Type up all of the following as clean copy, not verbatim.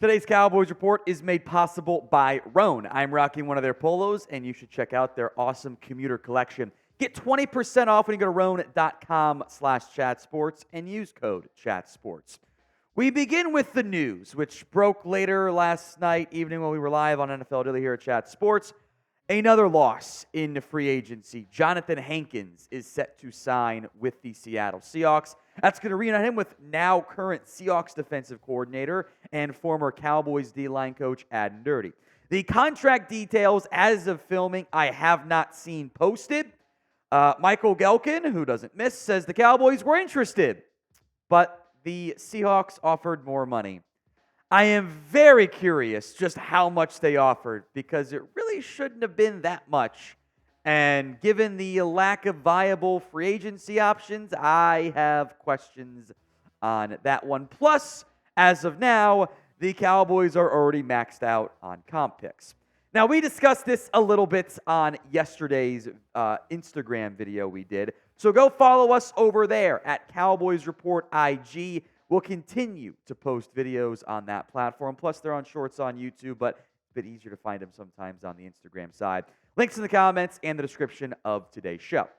Today's Cowboys Report is made possible by Roan. I'm rocking one of their polos, and you should check out their awesome commuter collection. Get 20% off when you go to roan.com/chatsports and use code chatsports. We begin with the news, which broke later last night evening when we were live on NFL Daily here at Chat Sports. Another loss in the free agency. Johnathan Hankins is set to sign with the Seattle Seahawks. That's going to reunite him with now current Seahawks defensive coordinator and former Cowboys D-line coach Adam Dirty. The contract details as of filming I have not seen posted. Michael Gelkin, who doesn't miss, says the Cowboys were interested, but the Seahawks offered more money. I am very curious just how much they offered because it really shouldn't have been that much. And given the lack of viable free agency options, I have questions on that one. Plus, as of now, the Cowboys are already maxed out on comp picks. Now, we discussed this a little bit on yesterday's Instagram video we did. So go follow us over there at Cowboys Report IG. We'll continue to post videos on that platform. Plus, they're on shorts on YouTube, but a bit easier to find them sometimes on the Instagram side. Links in the comments and the description of today's show.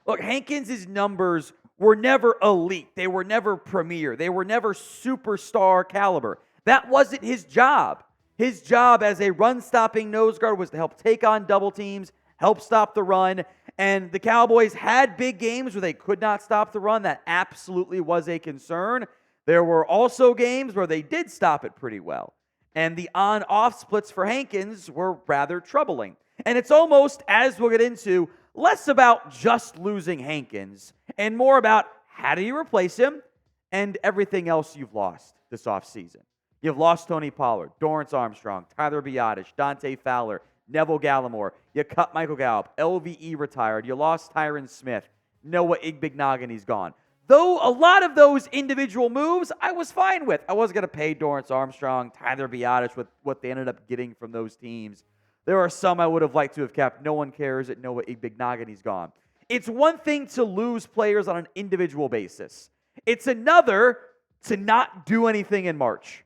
Look, Hankins' numbers were never elite. They were never premier. They were never superstar caliber. That wasn't his job. His job as a run-stopping nose guard was to help take on double teams, help stop the run. And the Cowboys had big games where they could not stop the run. That absolutely was a concern. There were also games where they did stop it pretty well. And the on-off splits for Hankins were rather troubling. And it's almost, as we'll get into, less about just losing Hankins and more about how do you replace him and everything else you've lost this offseason. You've lost Tony Pollard, Dorance Armstrong, Tyler Biadasz, Dante Fowler, Neville Gallimore. You cut Michael Gallup. LVE retired. You lost Tyron Smith. Noah Igbinoghene's gone. Though a lot of those individual moves I was fine with. I wasn't going to pay Dorance Armstrong, Tyler Biadasz with what they ended up getting from those teams. There are some I would have liked to have kept. No one cares that Noah Igbinoghene's gone. It's one thing to lose players on an individual basis. It's another to not do anything in March.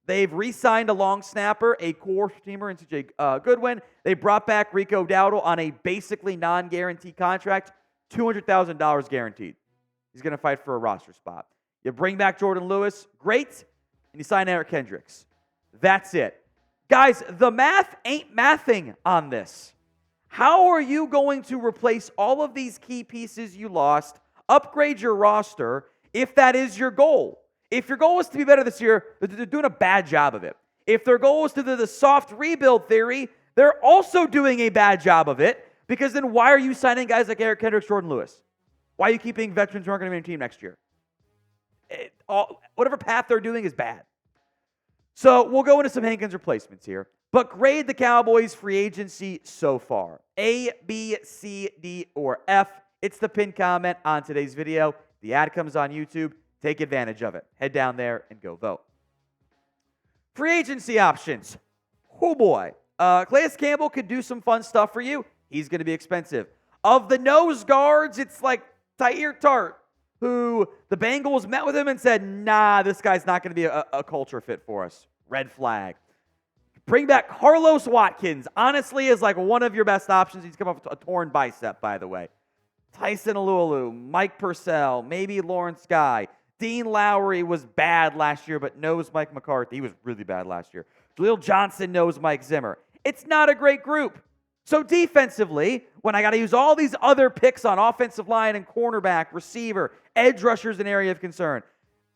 They've re-signed a long snapper, a core teamer in CJ Goodwin. They brought back Rico Dowdle on a basically non-guaranteed contract, $200,000 guaranteed. He's going to fight for a roster spot. You bring back Jordan Lewis, great, and you sign Eric Kendricks. That's it. Guys, the math ain't mathing on this. How are you going to replace all of these key pieces you lost, upgrade your roster, if that is your goal? If your goal is to be better this year, they're doing a bad job of it. If their goal is to do the soft rebuild theory, they're also doing a bad job of it, because then why are you signing guys like Eric Kendricks, Jordan Lewis? Why are you keeping veterans who aren't going to be on your team next year? Whatever path they're doing is bad. So we'll go into some Hankins replacements here, but grade the Cowboys free agency so far. A, B, C, D, or F. It's the pinned comment on today's video. The ad comes on YouTube. Take advantage of it. Head down there and go vote. Free agency options. Oh boy. Calais Campbell could do some fun stuff for you. He's going to be expensive. Of the nose guards, it's like Teair Tart, who the Bengals met with him and said, nah, this guy's not going to be a culture fit for us. Red flag. Bring back Carlos Watkins. Honestly, is like one of your best options. He's come off a torn bicep, by the way. Tyson Alualu, Mike Purcell, maybe Lawrence Guy. Dean Lowry was bad last year, but knows Mike McCarthy. He was really bad last year. Jaleel Johnson knows Mike Zimmer. It's not a great group. So defensively, when I got to use all these other picks on offensive line and cornerback, receiver, edge rushers, an area of concern,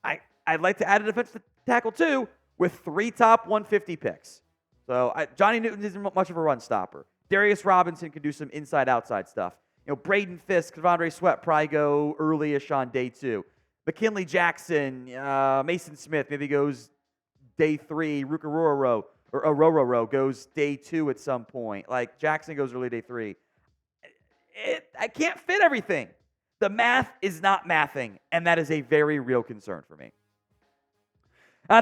I'd like to add a defensive tackle too with 3 top 150 picks. So Johnny Newton isn't much of a run stopper. Darius Robinson can do some inside-outside stuff. Braden Fisk, Devondre Sweat probably go early-ish on day 2. McKinley Jackson, Mason Smith maybe goes day 3. Rororo goes day 2 at some point. Like Jackson goes early day 3. I can't fit everything. The math is not mathing, and that is a very real concern for me.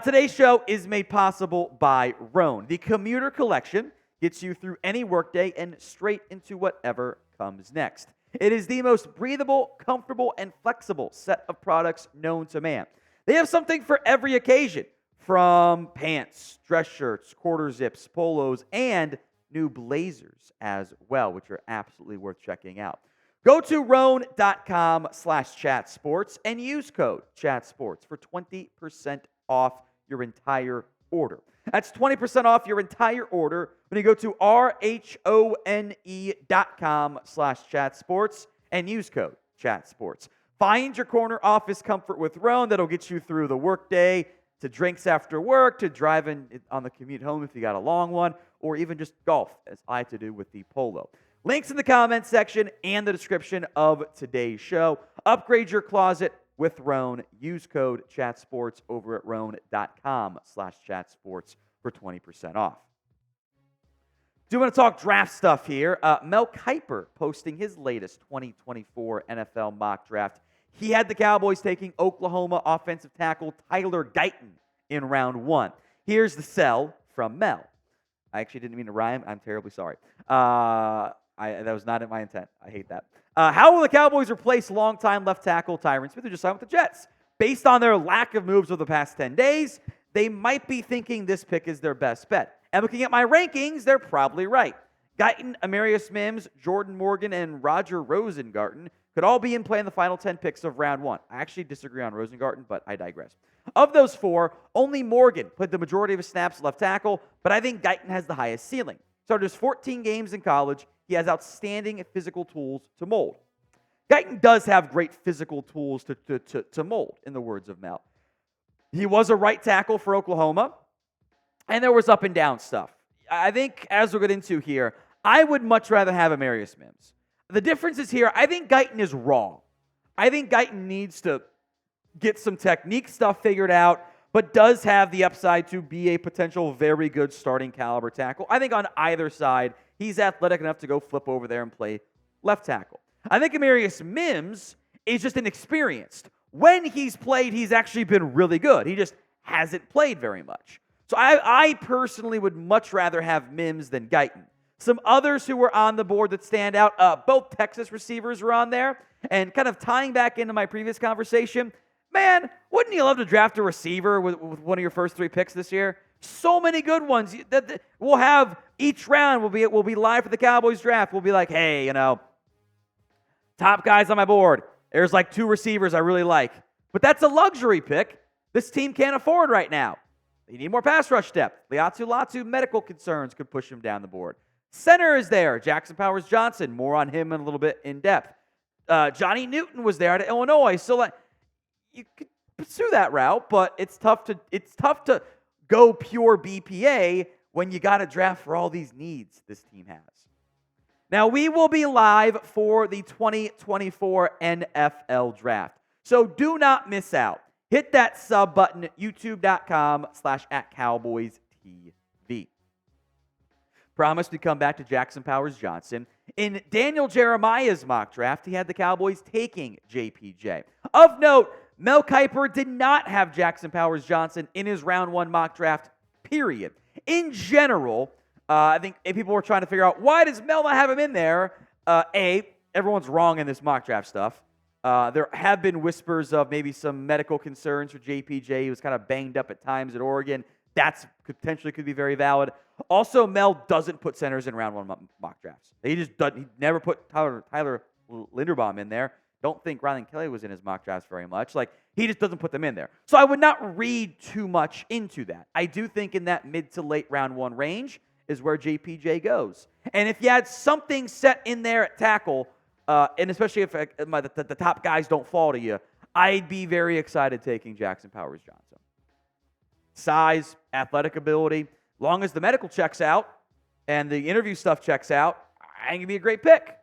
Today's show is made possible by Roan. The commuter collection gets you through any workday and straight into whatever comes next. It is the most breathable, comfortable, and flexible set of products known to man. They have something for every occasion. from pants, dress shirts, quarter zips, polos, and new blazers as well, which are absolutely worth checking out. Go to rhone.com/chatsports and use code chatsports for 20% off your entire order. That's 20% off your entire order when you go to rhone.com/chatsports and use code chatsports. Find your corner office comfort with Rhone that'll get you through the workday, to drinks after work, to driving on the commute home if you got a long one, or even just golf, as I had to do with the Polo. Links in the comments section and the description of today's show. Upgrade your closet with Rhone. Use code chatsports over at rhone.com/chatsports for 20% off. Do want to talk draft stuff here. Mel Kiper posting his latest 2024 NFL mock draft. He had the Cowboys taking Oklahoma offensive tackle Tyler Guyton in round 1. Here's the sell from Mel. I actually didn't mean to rhyme. I'm terribly sorry. That was not in my intent. I hate that. How will the Cowboys replace longtime left tackle Tyron Smith, who just signed with the Jets? Based on their lack of moves over the past 10 days, they might be thinking this pick is their best bet. And looking at my rankings, they're probably right. Guyton, Amarius Mims, Jordan Morgan, and Roger Rosengarten could all be in play in the final 10 picks of round 1. I actually disagree on Rosengarten, but I digress. Of those 4, only Morgan played the majority of his snaps left tackle, but I think Guyton has the highest ceiling. Started his 14 games in college. He has outstanding physical tools to mold. Guyton does have great physical tools to mold, in the words of Mel. He was a right tackle for Oklahoma, and there was up and down stuff. I think, as we'll get into here, I would much rather have Amarius Mims. The difference is here, I think Guyton is raw. I think Guyton needs to get some technique stuff figured out, but does have the upside to be a potential very good starting caliber tackle. I think on either side, he's athletic enough to go flip over there and play left tackle. I think Amarius Mims is just inexperienced. When he's played, he's actually been really good. He just hasn't played very much. So I personally would much rather have Mims than Guyton. Some others who were on the board that stand out, both Texas receivers were on there. And kind of tying back into my previous conversation, man, wouldn't you love to draft a receiver with one of your first 3 picks this year? So many good ones. We'll have each round, we'll be live for the Cowboys draft. We'll be like, hey, top guys on my board. There's like 2 receivers I really like. But that's a luxury pick this team can't afford right now. They need more pass rush depth. Latu medical concerns could push him down the board. Center is there. Jackson Powers-Johnson. More on him in a little bit in depth. Johnny Newton was there at Illinois. So you could pursue that route, but it's tough to go pure BPA when you got to draft for all these needs this team has. Now, we will be live for the 2024 NFL Draft. So do not miss out. Hit that sub button at youtube.com/@CowboysTV. Promise we come back to Jackson Powers-Johnson. In Daniel Jeremiah's mock draft, he had the Cowboys taking JPJ. Of note, Mel Kiper did not have Jackson Powers-Johnson in his round 1 mock draft, period. In general, I think people were trying to figure out, why does Mel not have him in there? Everyone's wrong in this mock draft stuff. There have been whispers of maybe some medical concerns for JPJ. He was kind of banged up at times at Oregon. That's potentially could be very valid. Also, Mel doesn't put centers in round 1 mock drafts. He never put Tyler Linderbaum in there. Don't think Rylan Kelly was in his mock drafts very much. He just doesn't put them in there. So I would not read too much into that. I do think in that mid to late round 1 range is where JPJ goes. And if you had something set in there at tackle, and especially if the top guys don't fall to you, I'd be very excited taking Jackson Powers-Johnson. Size, athletic ability, long as the medical checks out and the interview stuff checks out, I think it'd be a great pick.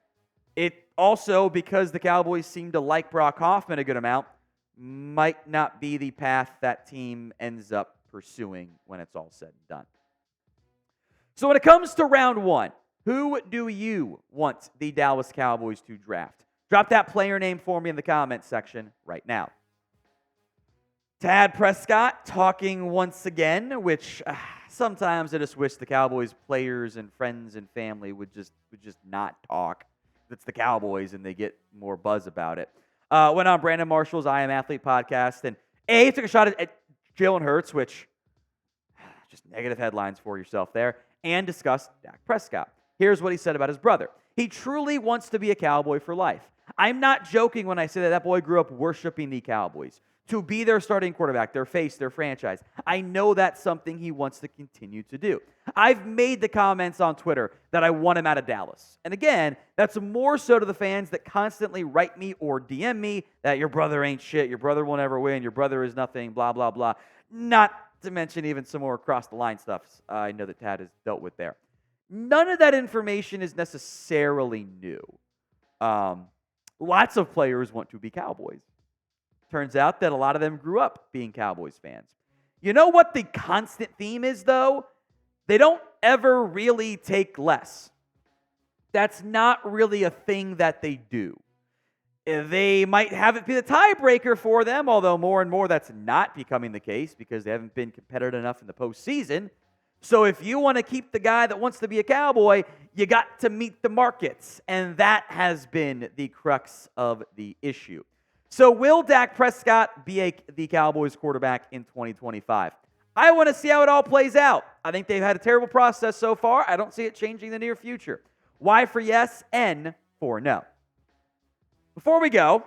It also, because the Cowboys seem to like Brock Hoffman a good amount, might not be the path that team ends up pursuing when it's all said and done. So when it comes to round 1, who do you want the Dallas Cowboys to draft? Drop that player name for me in the comments section right now. Dak Prescott talking once again, which sometimes I just wish the Cowboys players and friends and family would just not talk. It's the Cowboys and they get more buzz about it. Went on Brandon Marshall's I Am Athlete podcast and took a shot at Jalen Hurts, which just negative headlines for yourself there, and discussed Dak Prescott. Here's what he said about his brother. He truly wants to be a Cowboy for life. I'm not joking when I say that boy grew up worshiping the Cowboys, to be their starting quarterback, their face, their franchise. I know that's something he wants to continue to do. I've made the comments on Twitter that I want him out of Dallas. And again, that's more so to the fans that constantly write me or DM me that your brother ain't shit, your brother will never win, your brother is nothing, blah, blah, blah. Not to mention even some more across-the-line stuff I know that Tad has dealt with there. None of that information is necessarily new. Lots of players want to be Cowboys. Turns out that a lot of them grew up being Cowboys fans. You know what the constant theme is, though? They don't ever really take less. That's not really a thing that they do. They might have it be the tiebreaker for them, although more and more that's not becoming the case because they haven't been competitive enough in the postseason. So if you want to keep the guy that wants to be a Cowboy, you got to meet the markets, and that has been the crux of the issue. So will Dak Prescott be the Cowboys quarterback in 2025? I want to see how it all plays out. I think they've had a terrible process so far. I don't see it changing in the near future. Y for yes, N for no. Before we go,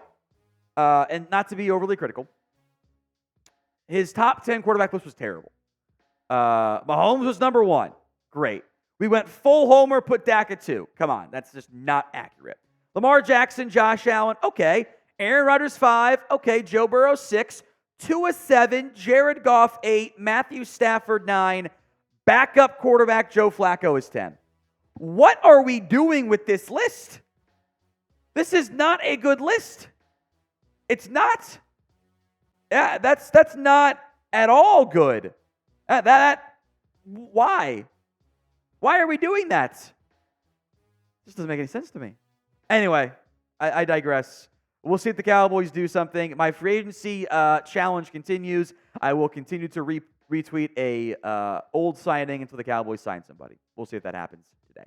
and not to be overly critical, his top 10 quarterback list was terrible. Mahomes was number 1. Great. We went full homer, put Dak at 2. Come on, that's just not accurate. Lamar Jackson, Josh Allen, okay. Aaron Rodgers 5, okay. Joe Burrow 6, Tua 7, Jared Goff 8, Matthew Stafford 9, backup quarterback Joe Flacco is 10. What are we doing with this list? This is not a good list. It's not. Yeah, that's not at all good. Why? Why are we doing that? This doesn't make any sense to me. Anyway, I digress. We'll see if the Cowboys do something. My free agency challenge continues. I will continue to retweet a old signing until the Cowboys sign somebody. We'll see if that happens today.